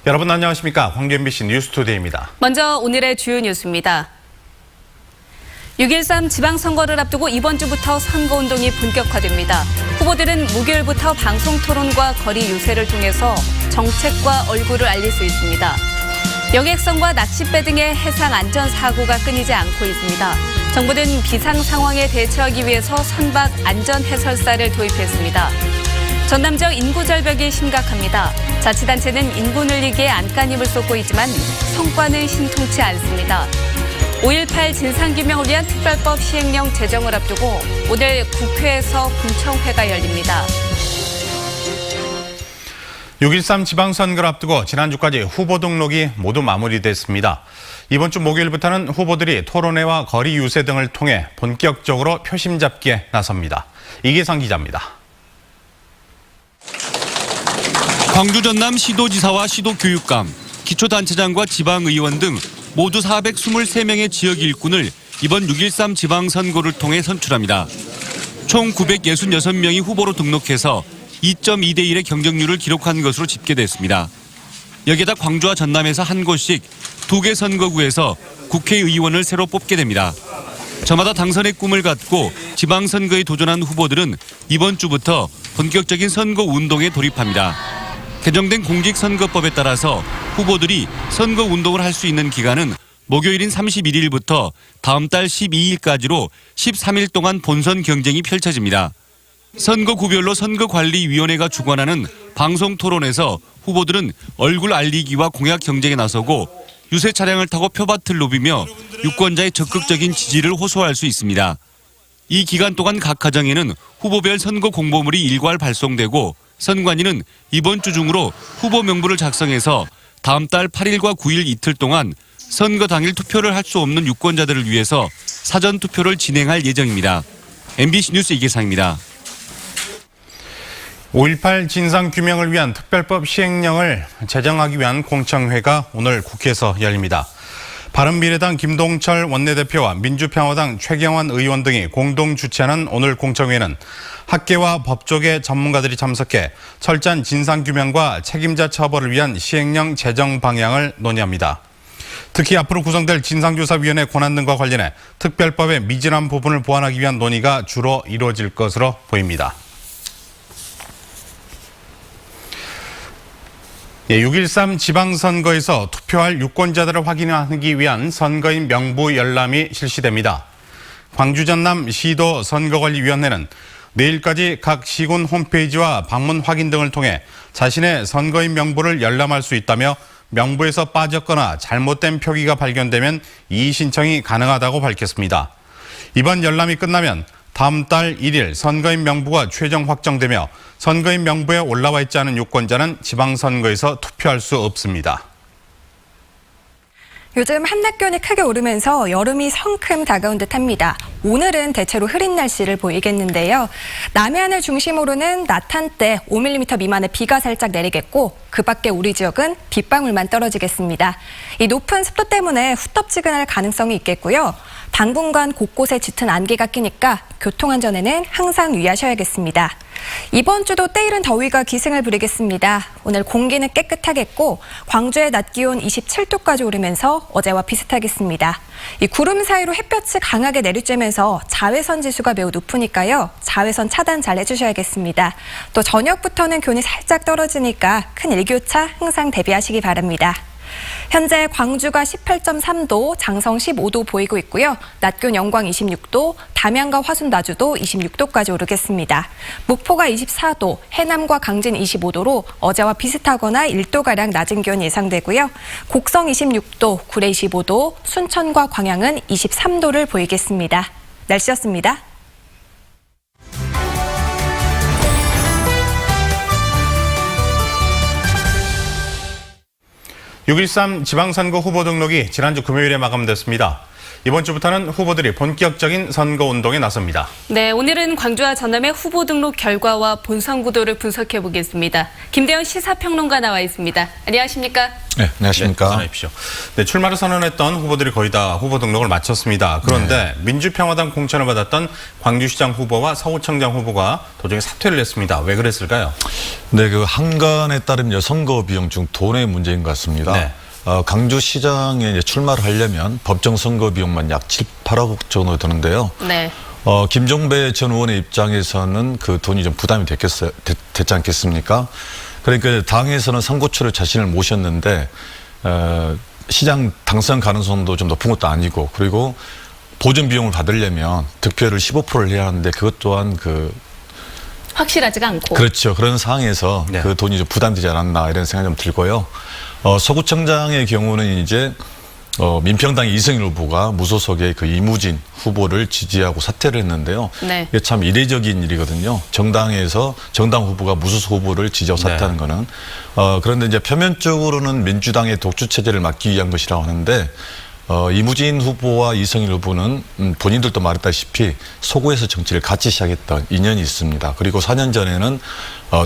여러분 안녕하십니까? 광주 MBC 뉴스투데이입니다. 먼저 오늘의 주요 뉴스입니다. 6.13 지방선거를 앞두고 이번 주부터 선거운동이 본격화됩니다. 후보들은 목요일부터 방송토론과 거리 유세를 통해서 정책과 얼굴을 알릴 수 있습니다. 여객선과 낚싯배 등의 해상 안전사고가 끊이지 않고 있습니다. 정부는 비상 상황에 대처하기 위해서 선박 안전해설사를 도입했습니다. 전남 지역 인구 절벽이 심각합니다. 자치단체는 인구 늘리기에 안간힘을 쏟고 있지만 성과는 신통치 않습니다. 5.18 진상규명을 위한 특별법 시행령 제정을 앞두고 오늘 국회에서 공청회가 열립니다. 6.13 지방선거를 앞두고 지난주까지 후보 등록이 모두 마무리됐습니다. 이번 주 목요일부터는 후보들이 토론회와 거리 유세 등을 통해 본격적으로 표심 잡기에 나섭니다. 이계상 기자입니다. 광주 전남 시도지사와 시도교육감, 기초단체장과 지방의원 등 모두 423명의 지역 일꾼을 이번 6.13 지방선거를 통해 선출합니다. 총 966명이 후보로 등록해서 2.2대 1의 경쟁률을 기록한 것으로 집계됐습니다. 여기에다 광주와 전남에서 한 곳씩 2개 선거구에서 국회의원을 새로 뽑게 됩니다. 저마다 당선의 꿈을 갖고 지방선거에 도전한 후보들은 이번 주부터 본격적인 선거 운동에 돌입합니다. 개정된 공직선거법에 따라서 후보들이 선거 운동을 할 수 있는 기간은 목요일인 31일부터 다음 달 12일까지로 13일 동안 본선 경쟁이 펼쳐집니다. 선거구별로 선거관리위원회가 주관하는 방송토론에서 후보들은 얼굴 알리기와 공약 경쟁에 나서고 유세 차량을 타고 표밭을 누비며 유권자의 적극적인 지지를 호소할 수 있습니다. 이 기간 동안 각 가정에는 후보별 선거 공보물이 일괄 발송되고 선관위는 이번 주 중으로 후보 명부를 작성해서 다음 달 8일과 9일 이틀 동안 선거 당일 투표를 할 수 없는 유권자들을 위해서 사전 투표를 진행할 예정입니다. MBC 뉴스 이계상입니다. 5.18 진상규명을 위한 특별법 시행령을 제정하기 위한 공청회가 오늘 국회에서 열립니다. 바른미래당 김동철 원내대표와 민주평화당 최경환 의원 등이 공동 주최하는 오늘 공청회는 학계와 법조계 전문가들이 참석해 철저한 진상규명과 책임자 처벌을 위한 시행령 제정 방향을 논의합니다. 특히 앞으로 구성될 진상조사위원회 권한 등과 관련해 특별법의 미진한 부분을 보완하기 위한 논의가 주로 이루어질 것으로 보입니다. 6.13 지방선거에서 투표할 유권자들을 확인하기 위한 선거인 명부 열람이 실시됩니다. 광주 전남 시도 선거관리위원회는 내일까지 각 시군 홈페이지와 방문 확인 등을 통해 자신의 선거인 명부를 열람할 수 있다며 명부에서 빠졌거나 잘못된 표기가 발견되면 이의 신청이 가능하다고 밝혔습니다. 이번 열람이 끝나면 다음 달 1일 선거인 명부가 최종 확정되며 선거인 명부에 올라와 있지 않은 유권자는 지방선거에서 투표할 수 없습니다. 요즘 한낮 기온이 크게 오르면서 여름이 성큼 다가온 듯합니다. 오늘은 대체로 흐린 날씨를 보이겠는데요. 남해안을 중심으로는 낮 한때 5mm 미만의 비가 살짝 내리겠고 그 밖에 우리 지역은 빗방울만 떨어지겠습니다. 이 높은 습도 때문에 후텁지근할 가능성이 있겠고요. 당분간 곳곳에 짙은 안개가 끼니까 교통안전에는 항상 유의하셔야겠습니다. 이번 주도 때이른 더위가 기승을 부리겠습니다. 오늘 공기는 깨끗하겠고 광주의 낮 기온 27도까지 오르면서 어제와 비슷하겠습니다. 이 구름 사이로 햇볕이 강하게 내리쬐면서 자외선 지수가 매우 높으니까요. 자외선 차단 잘 해주셔야겠습니다. 또 저녁부터는 기온이 살짝 떨어지니까 큰 일교차 항상 대비하시기 바랍니다. 현재 광주가 18.3도, 장성 15도 보이고 있고요. 낮 기온 영광 26도, 담양과 화순 나주도 26도까지 오르겠습니다. 목포가 24도, 해남과 강진 25도로 어제와 비슷하거나 1도가량 낮은 기온 예상되고요. 곡성 26도, 구례 25도, 순천과 광양은 23도를 보이겠습니다. 날씨였습니다. 6.13 지방선거 후보 등록이 지난주 금요일에 마감됐습니다. 이번 주부터는 후보들이 본격적인 선거운동에 나섭니다. 네, 오늘은 광주와 전남의 후보 등록 결과와 본선 구도를 분석해 보겠습니다. 김대현 시사평론가 나와 있습니다. 안녕하십니까? 네, 안녕하십니까. 어서 오십시오. 네, 출마를 선언했던 후보들이 거의 다 후보 등록을 마쳤습니다. 그런데 민주평화당 공천을 받았던 광주시장 후보와 서구청장 후보가 도중에 사퇴를 했습니다. 왜 그랬을까요? 네, 그 한간에 따른 선거 비용 중 돈의 문제인 것 같습니다. 네. 강주시장에 이제 출마를 하려면 법정 선거 비용만 약 7, 8억 정도 드는데요. 네. 김종배 전 의원의 입장에서는 그 돈이 좀 부담이 됐지 않겠습니까? 그러니까 당에서는 선거철에 자신을 모셨는데 시장 당선 가능성도 좀 높은 것도 아니고, 그리고 보전 비용을 받으려면 득표를 15%를 해야 하는데 그것 또한 확실하지가 않고. 그렇죠. 그런 상황에서 네. 그 돈이 좀 부담되지 않았나 이런 생각이 좀 들고요. 서구청장의 경우는 이제 민평당 이성일 후보가 무소속의 그 이무진 후보를 지지하고 사퇴를 했는데요. 네. 이게 참 이례적인 일이거든요. 정당에서 정당 후보가 무소속 후보를 지지하고 사퇴하는 거는. 그런데 이제 표면적으로는 민주당의 독주 체제를 막기 위한 것이라고 하는데, 이무진 후보와 이성일 후보는 본인들도 말했다시피 서구에서 정치를 같이 시작했던 인연이 있습니다. 그리고 4년 전에는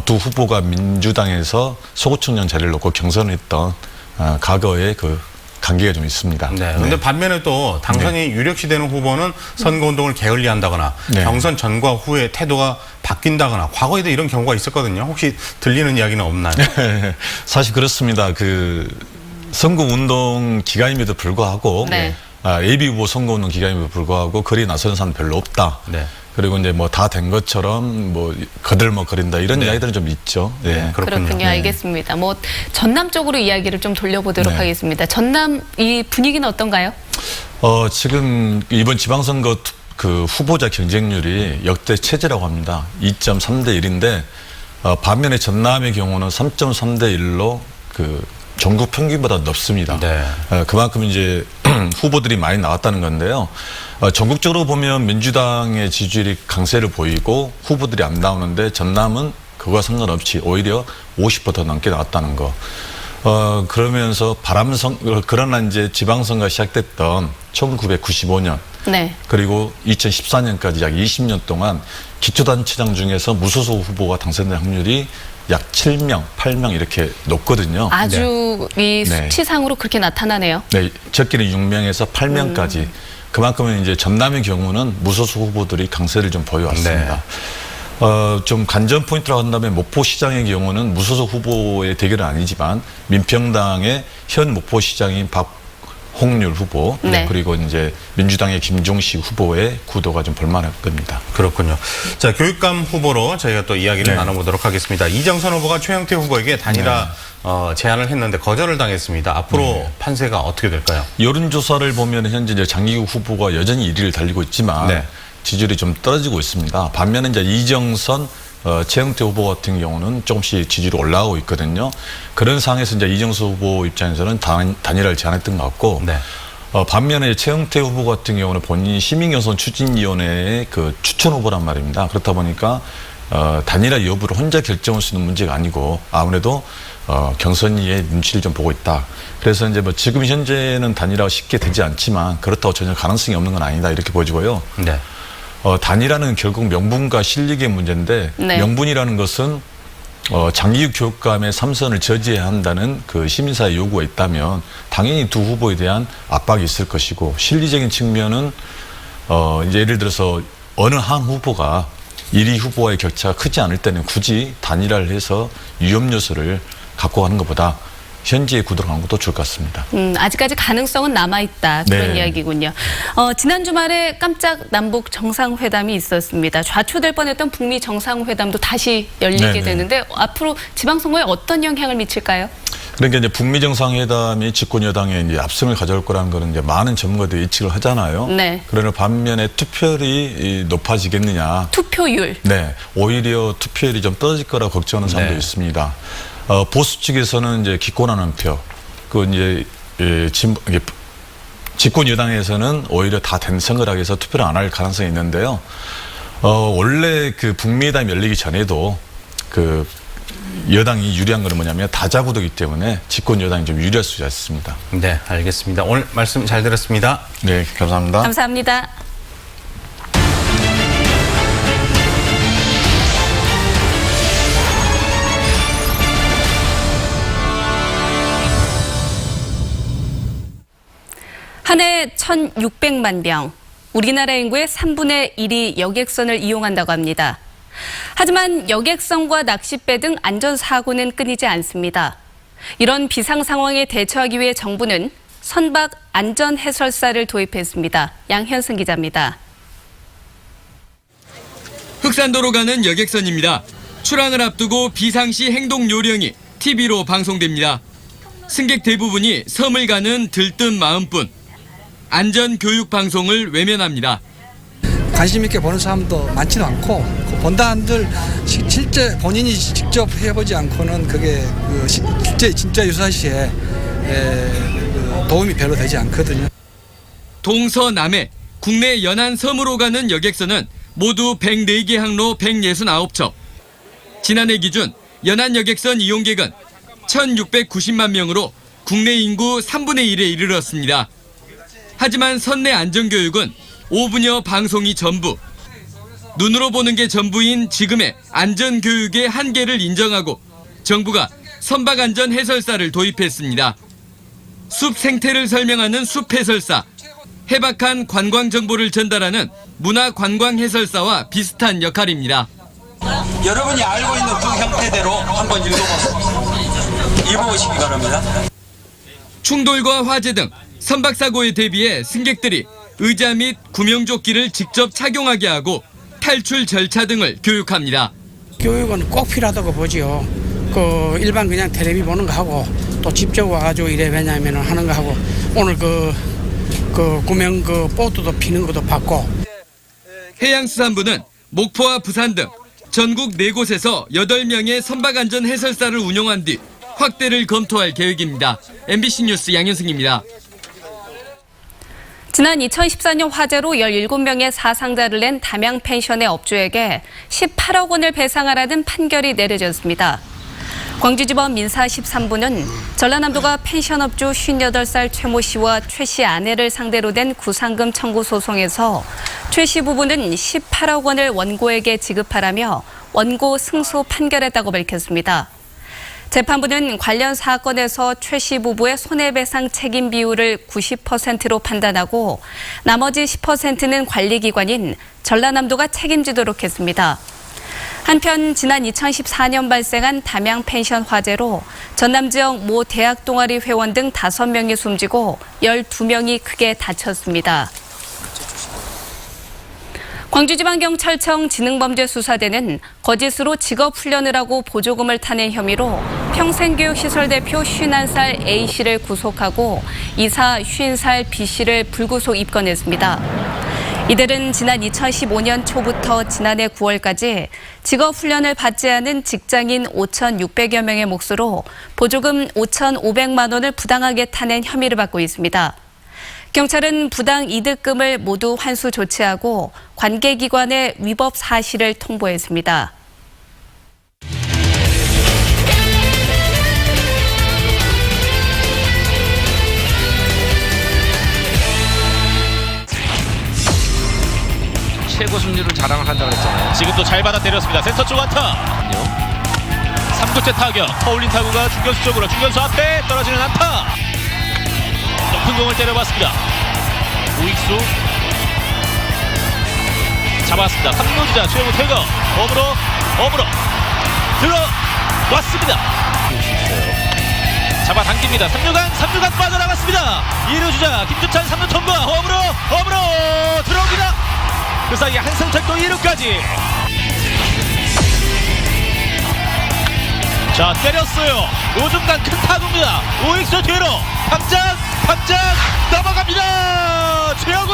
두 후보가 민주당에서 서구청장 자리를 놓고 경선을 했던 과거의 그 관계가 좀 있습니다. 네. 그런데 반면에 또 당선이 유력시되는 후보는 선거운동을 게을리한다거나 네. 경선 전과 후에 태도가 바뀐다거나 과거에도 이런 경우가 있었거든요. 혹시 들리는 이야기는 없나요? 사실 그렇습니다. 선거운동 기간임에도 불구하고 네. 예비 후보 선거운동 기간임에도 불구하고 거리에 나서는 사람 별로 없다. 네. 그리고 이제 뭐 다 된 것처럼 뭐 거들먹거린다 이런 이야기들은 좀 있죠. 네. 그렇군요. 네. 알겠습니다. 뭐 전남 쪽으로 이야기를 좀 돌려보도록 네. 하겠습니다. 전남 이 분위기는 어떤가요? 지금 이번 지방선거 그 후보자 경쟁률이 역대 최저라고 합니다. 2.3대 1인데 반면에 전남의 경우는 3.3대 1로 그 전국 평균보다 높습니다. 네. 그만큼 이제 후보들이 많이 나왔다는 건데요. 전국적으로 보면 민주당의 지지율이 강세를 보이고 후보들이 안 나오는데 전남은 그거와 상관없이 오히려 50% 넘게 나왔다는 거. 그러면서 그러나 이제 지방선거가 시작됐던 1995년 네. 그리고 2014년까지 약 20년 동안 기초단체장 중에서 무소속 후보가 당선된 확률이 약 7명, 8명 이렇게 높거든요. 아주 이 네. 수치상으로 그렇게 나타나네요. 네, 적게는 6명에서 8명까지. 그만큼은 이제 전남의 경우는 무소속 후보들이 강세를 좀 보여왔습니다. 좀 관전 포인트라고 한다면 목포시장의 경우는 무소속 후보의 대결은 아니지만 민평당의 현 목포시장인 박홍률 후보 네. 그리고 이제 민주당의 김종식 후보의 구도가 좀 볼만할 겁니다. 그렇군요. 자, 교육감 후보로 저희가 또 이야기를 네. 나눠보도록 하겠습니다. 이정선 후보가 최영태 후보에게 단일화 제안을 했는데 거절을 당했습니다. 앞으로 판세가 어떻게 될까요? 여론조사를 보면 현재 이제 장기국 후보가 여전히 1위를 달리고 있지만 네. 지지율이 좀 떨어지고 있습니다. 반면에 이제 이정선, 최영태 후보 같은 경우는 조금씩 지지율이 올라오고 있거든요. 그런 상황에서 이제 이정수 후보 입장에서는 단일화를 제안했던 것 같고, 네. 반면에 최영태 후보 같은 경우는 본인이 시민경선 추진위원회의 그 추천 후보란 말입니다. 그렇다 보니까 단일화 여부를 혼자 결정할 수 있는 문제가 아니고 아무래도 경선위의 눈치를 좀 보고 있다. 그래서 이제 뭐 지금 현재는 단일화가 쉽게 되지 않지만 그렇다고 전혀 가능성이 없는 건 아니다 이렇게 보여지고요. 네. 단일화는 결국 명분과 실력의 문제인데 네. 명분이라는 것은 장기육 교육감의 3선을 저지해야 한다는 그 시민사회 요구가 있다면 당연히 두 후보에 대한 압박이 있을 것이고, 실리적인 측면은 이제 예를 들어서 어느 한 후보가 1위 후보와의 격차가 크지 않을 때는 굳이 단일화를 해서 위험 요소를 갖고 가는 것보다 현재의 구도로 가는 것도 좋을 것 같습니다. 아직까지 가능성은 남아있다. 그런 네. 이야기군요. 지난 주말에 깜짝 남북 정상회담이 있었습니다. 좌초될 뻔했던 북미 정상회담도 다시 열리게 네. 되는데 앞으로 지방선거에 어떤 영향을 미칠까요? 그러니까 이제 북미 정상회담이 집권 여당에 이제 압승을 가져올 거라는 거는 이제 많은 전문가들이 예측을 하잖아요. 네. 그러나 반면에 투표율이 높아지겠느냐. 투표율. 네, 오히려 투표율이 좀 떨어질 거라 걱정하는 사람도 네. 있습니다. 보수 측에서는 이제 기권하는 표, 그 이제 집권 여당에서는 오히려 다 된 선거라 해서 투표를 안 할 가능성이 있는데요. 원래 그 북미회담 열리기 전에도 그 여당이 유리한 건 뭐냐면 다자구도이기 때문에 집권 여당이 좀 유리할 수 있습니다. 네, 알겠습니다. 오늘 말씀 잘 들었습니다. 네, 감사합니다. 감사합니다. 한 해 1,600만 명, 우리나라 인구의 3분의 1이 여객선을 이용한다고 합니다. 하지만 여객선과 낚싯배 등 안전사고는 끊이지 않습니다. 이런 비상 상황에 대처하기 위해 정부는 선박 안전해설사를 도입했습니다. 양현승 기자입니다. 흑산도로 가는 여객선입니다. 출항을 앞두고 비상시 행동 요령이 TV로 방송됩니다. 승객 대부분이 섬을 가는 들뜬 마음뿐 안전교육 방송을 외면합니다. 관심 있게 보는 사람도 많지는 않고 본다 한들 실제 본인이 직접 해보지 않고는 그게 실제 진짜 유사시에 도움이 별로 되지 않거든요. 동서남해 국내 연안 섬으로 가는 여객선은 모두 104개 항로 169척. 지난해 기준 연안 여객선 이용객은 1,690만 명으로 국내 인구 3분의 1에 이르렀습니다. 하지만 선내 안전교육은 5분여 방송이 전부. 눈으로 보는 게 전부인 지금의 안전교육의 한계를 인정하고 정부가 선박안전 해설사를 도입했습니다. 숲 생태를 설명하는 숲 해설사, 해박한 관광 정보를 전달하는 문화관광 해설사와 비슷한 역할입니다. 여러분이 알고 있는 그 형태대로 한번 읽어보시기 바랍니다. 충돌과 화재 등 선박사고에 대비해 승객들이 의자 및 구명조끼를 직접 착용하게 하고 탈출 절차 등을 교육합니다. 교육은 꼭 필요하다고 보지요. 일반 그냥 텔레비 보는 거 하고 또 직접 와가지고 이래 왜냐면 하는 거 하고 오늘 구명 보트도 피는 것도 봤고. 해양수산부는 목포와 부산 등 전국 4곳에서 8명의 선박안전 해설사를 운영한 뒤 확대를 검토할 계획입니다. MBC 뉴스 양현승입니다. 지난 2014년 화재로 17명의 사상자를 낸 담양 펜션의 업주에게 18억 원을 배상하라는 판결이 내려졌습니다. 광주지법 민사 13부는 전라남도가 펜션업주 58살 최모 씨와 최 씨 아내를 상대로 낸 구상금 청구 소송에서 최 씨 부부는 18억 원을 원고에게 지급하라며 원고 승소 판결했다고 밝혔습니다. 재판부는 관련 사건에서 최 씨 부부의 손해배상 책임 비율을 90%로 판단하고 나머지 10%는 관리기관인 전라남도가 책임지도록 했습니다. 한편 지난 2014년 발생한 담양 펜션 화재로 전남 지역 모 대학 동아리 회원 등 5명이 숨지고 12명이 크게 다쳤습니다. 광주지방경찰청 지능범죄수사대는 거짓으로 직업훈련을 하고 보조금을 타낸 혐의로 평생교육시설 대표 51살 A씨를 구속하고 이사 50살 B씨를 불구속 입건했습니다. 이들은 지난 2015년 초부터 지난해 9월까지 직업훈련을 받지 않은 직장인 5,600여 명의 몫으로 보조금 5,500만 원을 부당하게 타낸 혐의를 받고 있습니다. 경찰은 부당 이득금을 모두 환수 조치하고 관계기관에 위법 사실을 통보했습니다. 최고 승률을 자랑을 한다고 했잖아요. 지금도 잘 받아 때렸습니다. 센터 쪽 안타. 3구째 타격. 터울린 타구가 중견수 쪽으로 중견수 앞에 떨어지는 안타. 높은 공을 때려봤습니다. 우익수 잡았습니다. 3루주자 최고 태거 어브로 들어왔습니다. 잡아당깁니다. 3루간 빠져나갔습니다. 2루주자 김주찬 3루 통과. 어브로 들어옵니다. 그 사이에 한승택도 2루까지. 자, 때렸어요. 요즘간 큰 타구입니다. 우익수 뒤로 당장 넘어갑니다. 최영우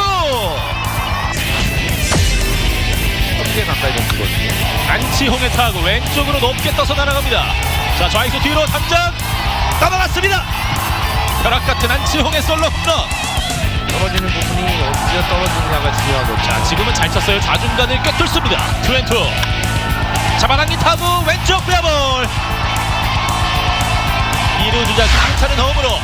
어떻게 가까이 던지거든요. 안치홍의 타구 왼쪽으로 높게 떠서 날아갑니다. 자, 좌익수 뒤로 당장 넘어갔습니다. 벼락 같은 안치홍의 솔로 홈런. 떨어지는 부분이 어디가 떨어지느냐가 중요하고. 자, 지금은 잘 쳤어요. 좌중간을 꿰뚫습니다. 투앤투. 잡아당긴 타구 왼쪽 빼볼. 2루 주자 김민철은 홈으로.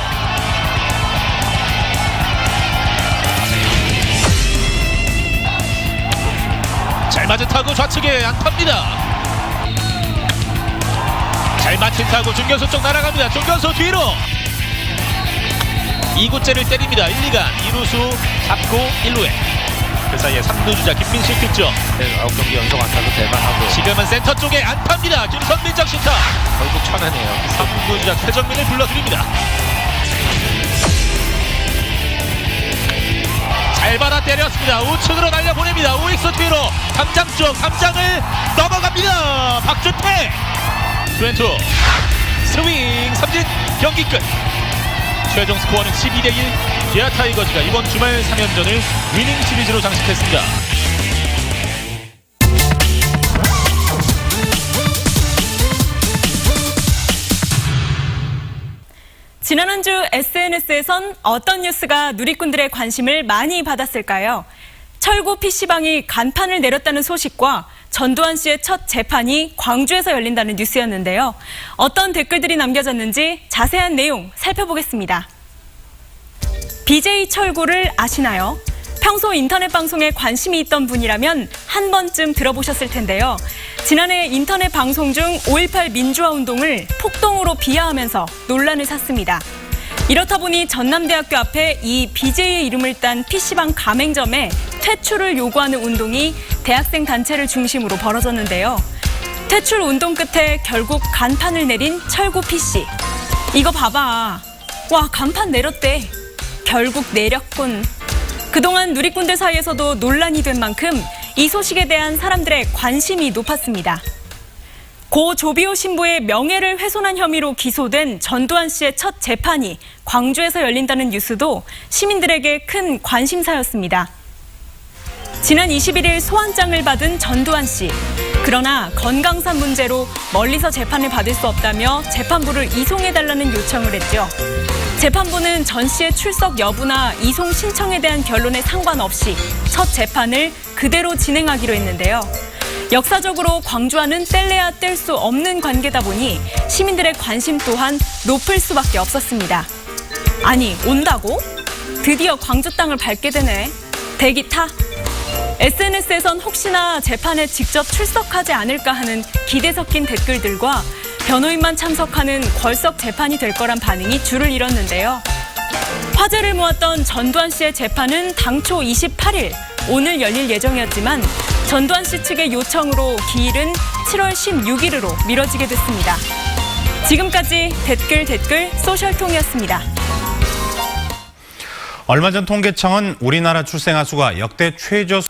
잘 맞은 타구 좌측에 안타입니다. 잘 맞힌 타구 중견수 쪽 날아갑니다. 중견수 뒤로 2구째를 때립니다. 1, 2간 2루수 잡고 1루에 그 사이에 3루 주자 김민식 득점. 9경기 연속 안타도 대박하고 지금은 센터 쪽에 안타입니다. 김선민 적시타. 결국 천하네요. 3루 주자 최정민을 불러드립니다. 잘 받아 때렸습니다. 우측으로 날려보냅니다. 우익수 뒤로 담장 쪽 담장을 넘어갑니다. 박준태 투앤투 스윙 삼진. 경기 끝. 최종 스코어는 12대1. 기아 타이거즈가 이번 주말 3연전을 위닝 시리즈로 장식했습니다. 지난 한 주 SNS에선 어떤 뉴스가 누리꾼들의 관심을 많이 받았을까요? 철구 PC방이 간판을 내렸다는 소식과 전두환 씨의 첫 재판이 광주에서 열린다는 뉴스였는데요. 어떤 댓글들이 남겨졌는지 자세한 내용 살펴보겠습니다. BJ 철구를 아시나요? 평소 인터넷 방송에 관심이 있던 분이라면 한 번쯤 들어보셨을 텐데요. 지난해 인터넷 방송 중 5.18 민주화 운동을 폭동으로 비하하면서 논란을 샀습니다. 이렇다 보니 전남대학교 앞에 이 BJ의 이름을 딴 PC방 가맹점에 퇴출을 요구하는 운동이 대학생 단체를 중심으로 벌어졌는데요. 퇴출 운동 끝에 결국 간판을 내린 철구 PC. 이거 봐봐. 와, 간판 내렸대. 결국 내렸군. 그동안 누리꾼들 사이에서도 논란이 된 만큼 이 소식에 대한 사람들의 관심이 높았습니다. 고 조비오 신부의 명예를 훼손한 혐의로 기소된 전두환 씨의 첫 재판이 광주에서 열린다는 뉴스도 시민들에게 큰 관심사였습니다. 지난 21일 소환장을 받은 전두환 씨. 그러나 건강상 문제로 멀리서 재판을 받을 수 없다며 재판부를 이송해달라는 요청을 했죠. 재판부는 전 씨의 출석 여부나 이송 신청에 대한 결론에 상관없이 첫 재판을 그대로 진행하기로 했는데요. 역사적으로 광주와는 뗄래야 뗄 수 없는 관계다 보니 시민들의 관심 또한 높을 수밖에 없었습니다. 아니, 온다고? 드디어 광주 땅을 밟게 되네. 대기 타. SNS에선 혹시나 재판에 직접 출석하지 않을까 하는 기대 섞인 댓글들과 변호인만 참석하는 궐석 재판이 될 거란 반응이 줄을 이뤘는데요. 화제를 모았던 전두환 씨의 재판은 당초 28일, 오늘 열릴 예정이었지만 전두환 씨 측의 요청으로 기일은 7월 16일으로 미뤄지게 됐습니다. 지금까지 댓글 소셜통이었습니다. 얼마 전 통계청은 우리나라 출생아 수가 역대 최저.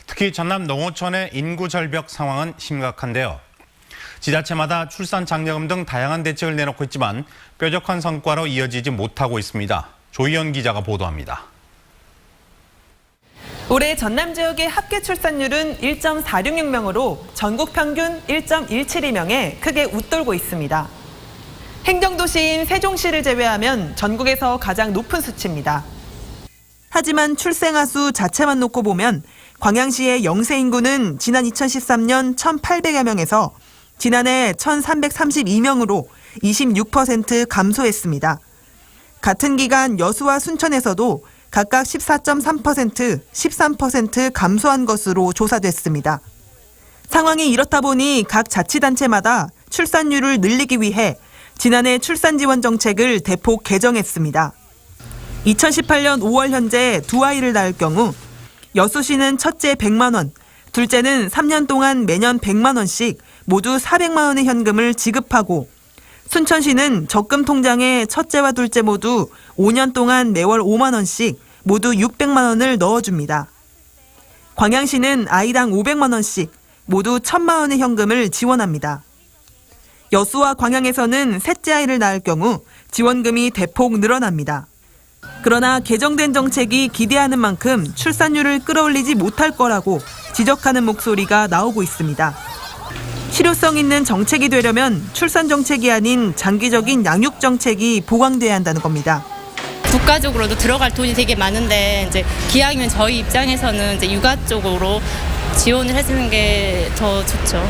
특히 전남 농어촌의 인구 절벽 상황은 심각한데요. 지자체마다 출산 장려금 등 다양한 대책을 내놓고 있지만 뾰족한 성과로 이어지지 못하고 있습니다. 조희연 기자가 보도합니다. 올해 전남 지역의 합계 출산율은 1.466명으로 전국 평균 1.172명에 크게 웃돌고 있습니다. 행정도시인 세종시를 제외하면 전국에서 가장 높은 수치입니다. 하지만 출생아 수 자체만 놓고 보면 광양시의 영세 인구는 지난 2013년 1,800여 명에서 지난해 1,332명으로 26% 감소했습니다. 같은 기간 여수와 순천에서도 각각 14.3%, 13% 감소한 것으로 조사됐습니다. 상황이 이렇다 보니 각 자치단체마다 출산율을 늘리기 위해 지난해 출산지원 정책을 대폭 개정했습니다. 2018년 5월 현재 두 아이를 낳을 경우 여수시는 첫째 100만 원, 둘째는 3년 동안 매년 100만 원씩 모두 400만 원의 현금을 지급하고 순천시는 적금 통장에 첫째와 둘째 모두 5년 동안 매월 5만 원씩 모두 600만 원을 넣어줍니다. 광양시는 아이당 500만 원씩 모두 1,000만 원의 현금을 지원합니다. 여수와 광양에서는 셋째 아이를 낳을 경우 지원금이 대폭 늘어납니다. 그러나 개정된 정책이 기대하는 만큼 출산율을 끌어올리지 못할 거라고 지적하는 목소리가 나오고 있습니다. 실효성 있는 정책이 되려면 출산 정책이 아닌 장기적인 양육 정책이 보강돼야 한다는 겁니다. 국가적으로도 들어갈 돈이 되게 많은데 이제 기왕이면 저희 입장에서는 이제 육아 쪽으로 지원을 해주는 게 더 좋죠.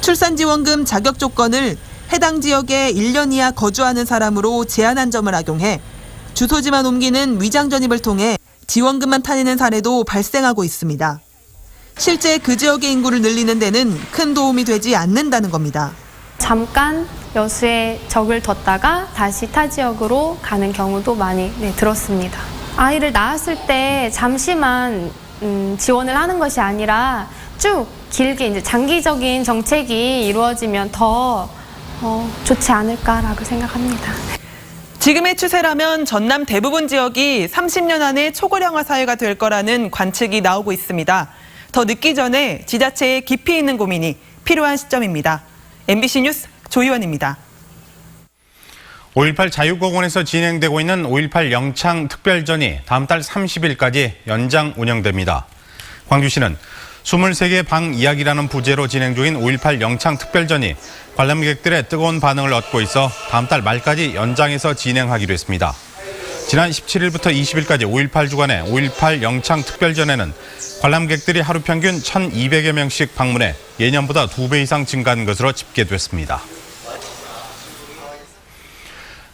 출산지원금 자격 조건을 해당 지역에 1년 이하 거주하는 사람으로 제한한 점을 악용해 주소지만 옮기는 위장 전입을 통해 지원금만 타내는 사례도 발생하고 있습니다. 실제 그 지역의 인구를 늘리는 데는 큰 도움이 되지 않는다는 겁니다. 잠깐 여수에 적을 뒀다가 다시 타 지역으로 가는 경우도 많이 들었습니다. 아이를 낳았을 때 잠시만 지원을 하는 것이 아니라 쭉 길게 이제 장기적인 정책이 이루어지면 더 좋지 않을까라고 생각합니다. 지금의 추세라면 전남 대부분 지역이 30년 안에 초고령화 사회가 될 거라는 관측이 나오고 있습니다. 더 늦기 전에 지자체의 깊이 있는 고민이 필요한 시점입니다. MBC 뉴스 조희원입니다. 5.18 자유공원에서 진행되고 있는 5.18 영창 특별전이 다음 달 30일까지 연장 운영됩니다. 광주시는 23개 방 이야기라는 부제로 진행 중인 5.18 영창 특별전이 관람객들의 뜨거운 반응을 얻고 있어 다음 달 말까지 연장해서 진행하기로 했습니다. 지난 17일부터 20일까지 5.18 주간의 5.18 영창 특별전에는 관람객들이 하루 평균 1,200여 명씩 방문해 예년보다 2배 이상 증가한 것으로 집계됐습니다.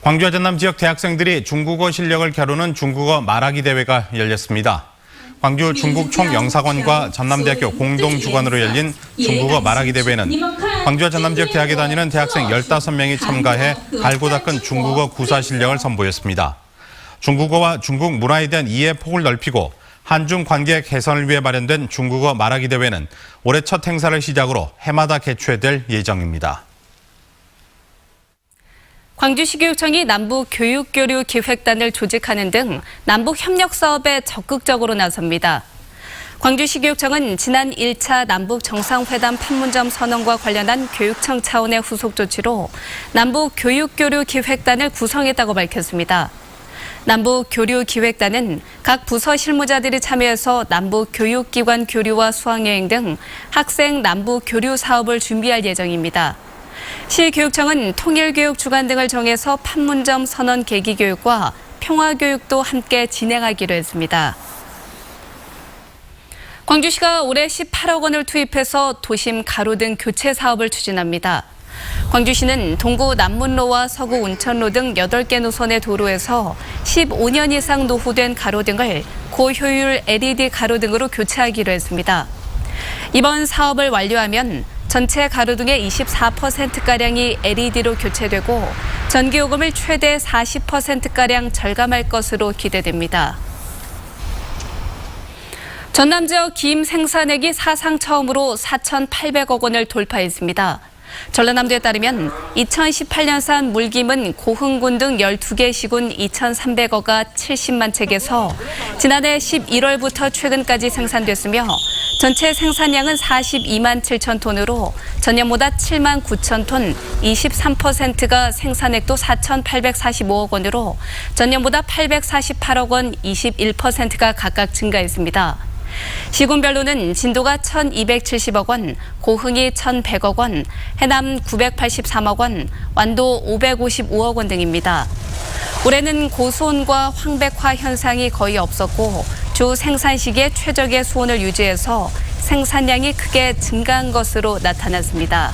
광주와 전남 지역 대학생들이 중국어 실력을 겨루는 중국어 말하기 대회가 열렸습니다. 광주 중국 총영사관과 전남대학교 공동 주관으로 열린 중국어 말하기 대회는 광주와 전남 지역 대학에 다니는 대학생 15명이 참가해 갈고 닦은 중국어 구사 실력을 선보였습니다. 중국어와 중국 문화에 대한 이해 폭을 넓히고 한중 관계 개선을 위해 마련된 중국어 말하기 대회는 올해 첫 행사를 시작으로 해마다 개최될 예정입니다. 광주시교육청이 남북교육교류기획단을 조직하는 등 남북협력사업에 적극적으로 나섭니다. 광주시교육청은 지난 1차 남북정상회담 판문점 선언과 관련한 교육청 차원의 후속 조치로 남북교육교류기획단을 구성했다고 밝혔습니다. 남북교류기획단은 각 부서 실무자들이 참여해서 남북교육기관 교류와 수학여행 등 학생 남북교류 사업을 준비할 예정입니다. 시교육청은 통일교육 주관 등을 정해서 판문점 선언 계기교육과 평화교육도 함께 진행하기로 했습니다. 광주시가 올해 18억 원을 투입해서 도심 가로등 교체 사업을 추진합니다. 광주시는 동구 남문로와 서구 운천로 등 8개 노선의 도로에서 15년 이상 노후된 가로등을 고효율 LED 가로등으로 교체하기로 했습니다. 이번 사업을 완료하면 전체 가로등의 24%가량이 LED로 교체되고 전기요금을 최대 40%가량 절감할 것으로 기대됩니다. 전남 지역 김 생산액이 사상 처음으로 4,800억 원을 돌파했습니다. 전라남도에 따르면 2018년산 물김은 고흥군 등 12개 시군 2,300어가 70만 척에서 지난해 11월부터 최근까지 생산됐으며 전체 생산량은 42만 7천 톤으로 전년보다 7만 9천 톤, 23%가 생산액도 4,845억 원으로 전년보다 848억 원, 21%가 각각 증가했습니다. 시군별로는 진도가 1,270억 원, 고흥이 1,100억 원, 해남 983억 원, 완도 555억 원 등입니다. 올해는 고수온과 황백화 현상이 거의 없었고 주 생산 시기에 최적의 수온을 유지해서 생산량이 크게 증가한 것으로 나타났습니다.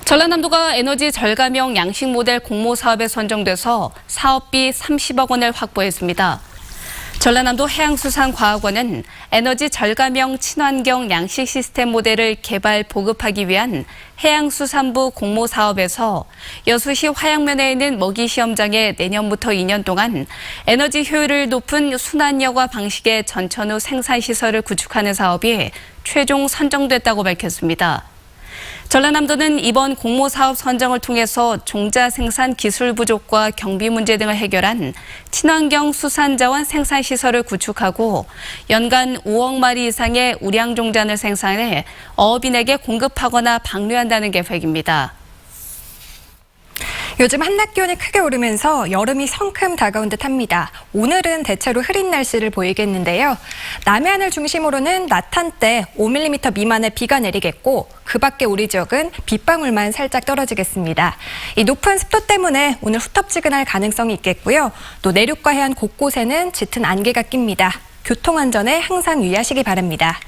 전라남도가 에너지 절감형 양식 모델 공모 사업에 선정돼서 사업비 30억 원을 확보했습니다. 전라남도 해양수산과학원은 에너지 절감형 친환경 양식 시스템 모델을 개발 보급하기 위한 해양수산부 공모 사업에서 여수시 화양면에 있는 먹이 시험장에 내년부터 2년 동안 에너지 효율을 높은 순환여과 방식의 전천후 생산시설을 구축하는 사업이 최종 선정됐다고 밝혔습니다. 전라남도는 이번 공모사업 선정을 통해서 종자 생산 기술 부족과 경비 문제 등을 해결한 친환경 수산자원 생산시설을 구축하고 연간 5억 마리 이상의 우량 종잔을 생산해 어업인에게 공급하거나 방류한다는 계획입니다. 요즘 한낮 기온이 크게 오르면서 여름이 성큼 다가온 듯합니다. 오늘은 대체로 흐린 날씨를 보이겠는데요. 남해안을 중심으로는 낮 한때 5mm 미만의 비가 내리겠고 그 밖에 우리 지역은 빗방울만 살짝 떨어지겠습니다. 이 높은 습도 때문에 오늘 후텁지근할 가능성이 있겠고요. 또 내륙과 해안 곳곳에는 짙은 안개가 낍니다. 교통안전에 항상 유의하시기 바랍니다.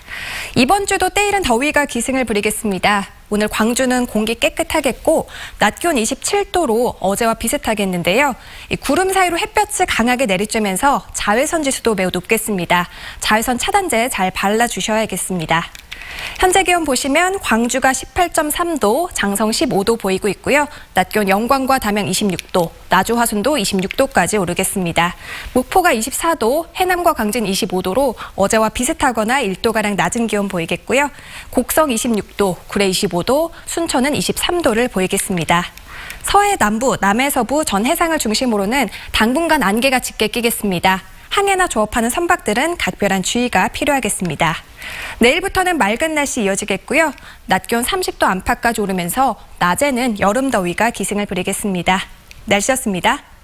이번 주도 때이른 더위가 기승을 부리겠습니다. 오늘 광주는 공기 깨끗하겠고 낮 기온 27도로 어제와 비슷하겠는데요. 이 구름 사이로 햇볕이 강하게 내리쬐면서 자외선 지수도 매우 높겠습니다. 자외선 차단제 잘 발라주셔야겠습니다. 현재 기온 보시면 광주가 18.3도, 장성 15도 보이고 있고요. 낮 기온 영광과 담양 26도, 나주 화순도 26도까지 오르겠습니다. 목포가 24도, 해남과 강진 25도로 어제와 비슷하거나 1도가량 낮은 기온 보이겠고요. 곡성 26도, 구례 25도, 순천은 23도를 보이겠습니다. 서해 남부, 남해서부 전 해상을 중심으로는 당분간 안개가 짙게 끼겠습니다. 항해나 조업하는 선박들은 각별한 주의가 필요하겠습니다. 내일부터는 맑은 날씨 이어지겠고요. 낮 기온 30도 안팎까지 오르면서 낮에는 여름 더위가 기승을 부리겠습니다. 날씨였습니다.